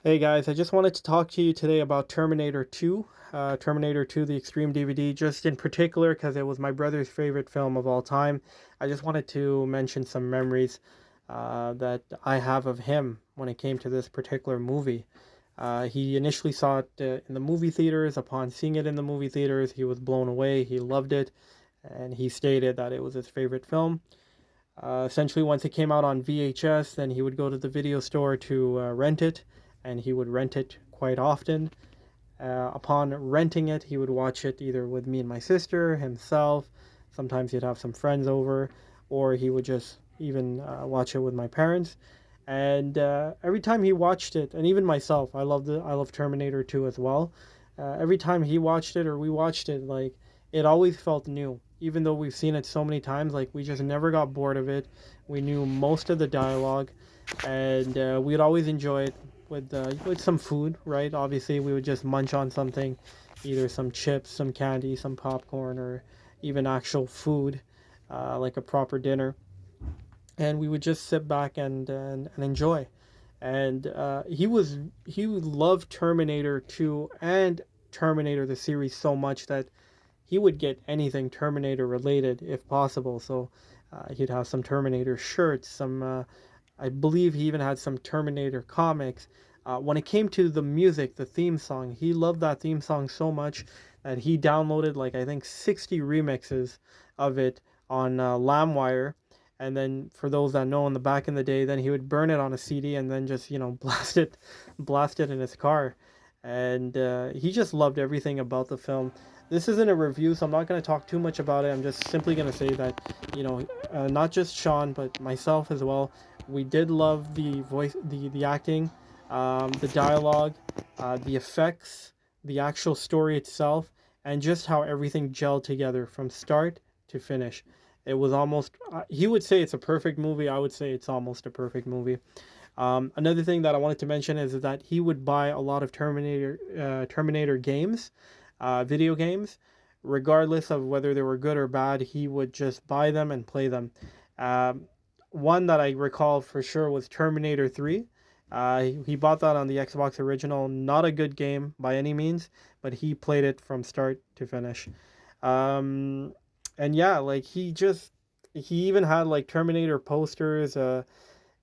Hey guys, I just wanted to talk to you today about Terminator 2. Terminator 2, the Extreme DVD, just in particular because it was my brother's favorite film of all time. I just wanted to mention some memories that I have of him when it came to this particular movie. He initially saw it in the movie theaters. Upon seeing it in the movie theaters, he was blown away. He loved it, and he stated that it was his favorite film. Essentially, once it came out on VHS, then he would go to the video store to rent it, and he would rent it quite often. Upon renting it, he would watch it either with me and my sister, himself. Sometimes he'd have some friends over, or he would just even watch it with my parents. And every time he watched it, and even myself, I love Terminator 2 as well. Every time he watched it or we watched it, like it always felt new. Even though we've seen it so many times, like we just never got bored of it. We knew most of the dialogue, and we'd always enjoy it with some food, right? Obviously, we would just munch on something, either some chips, some candy, some popcorn, or even actual food, like a proper dinner, and we would just sit back and enjoy. And he loved Terminator 2 and Terminator the series so much that he would get anything Terminator related if possible. So he'd have some Terminator shirts, some I believe he even had some Terminator comics. When it came to the music, the theme song, he loved that theme song so much that he downloaded like I think 60 remixes of it on LimeWire. And then for those that know, in the back in the day, then he would burn it on a CD and then just blast it in his car. And he just loved everything about the film. This isn't a review, so I'm not going to talk too much about it. I'm just simply going to say that, not just Sean, but myself as well, we did love the voice, the acting, the dialogue, the effects, the actual story itself, and just how everything gelled together from start to finish. It was almost, he would say it's a perfect movie. I would say it's almost a perfect movie. Another thing that I wanted to mention is that he would buy a lot of Terminator games, video games, regardless of whether they were good or bad. He would just buy them and play them. Um, One that I recall for sure was Terminator 3. He bought that on the Xbox original. Not a good game by any means, but he played it from start to finish. Um, and yeah, like he even had like Terminator posters.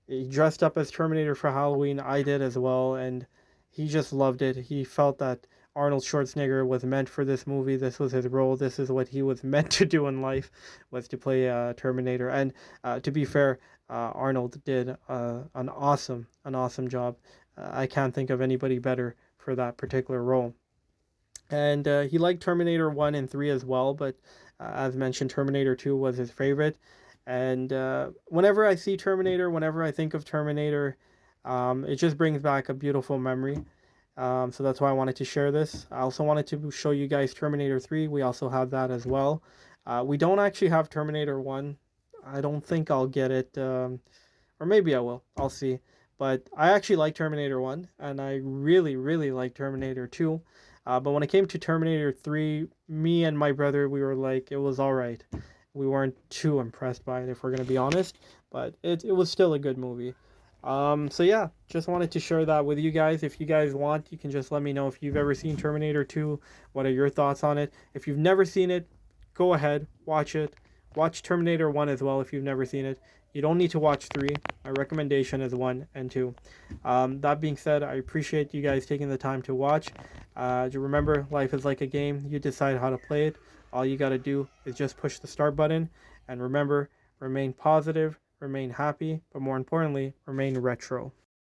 He dressed up as Terminator for Halloween. I did as well, and he just loved it. He felt that Arnold Schwarzenegger was meant for this movie. This was his role. This is what he was meant to do in life, was to play Terminator. And to be fair, Arnold did an awesome job. I can't think of anybody better for that particular role. And he liked Terminator 1 and 3 as well, but as mentioned, Terminator 2 was his favorite. And whenever I see Terminator, whenever I think of Terminator, it just brings back a beautiful memory. So that's why I wanted to share this. I also wanted to show you guys Terminator 3. We also have that as well. We don't actually have Terminator 1. I don't think I'll get it, or maybe I will. I'll see. But I actually like Terminator 1, and I really, really like Terminator 2. But when it came to Terminator 3, me and my brother, we were like, it was all right. We weren't too impressed by it, if we're going to be honest. But it was still a good movie. So yeah, just wanted to share that with you guys. If you guys want, you can just let me know if you've ever seen Terminator 2. What are your thoughts on it? If you've never seen it, go ahead, watch it. Watch Terminator 1 as well if you've never seen it. You don't need to watch 3. My recommendation is 1 and 2. That being said, I appreciate you guys taking the time to watch. Remember, life is like a game. You decide how to play it. All you got to do is just push the start button. And remember, remain positive, remain happy, but more importantly, remain retro.